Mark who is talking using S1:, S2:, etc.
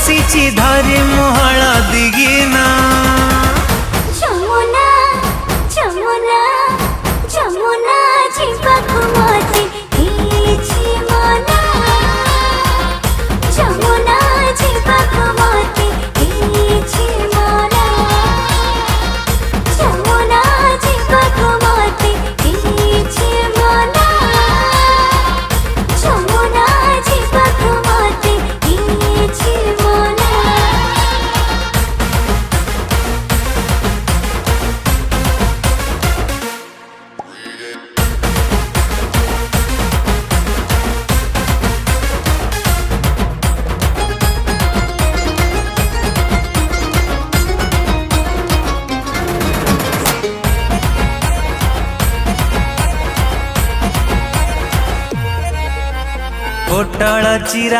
S1: बसीची धरी मुहळ दिगिना
S2: जमुना जमुना जमुना जीवाकु मते इछि मना जमुना जीवाकु मते इछि मना जमुना जीवाकु मते इछि मना जमुना जीवाकु मते इछि मना
S1: पोटळ चिरा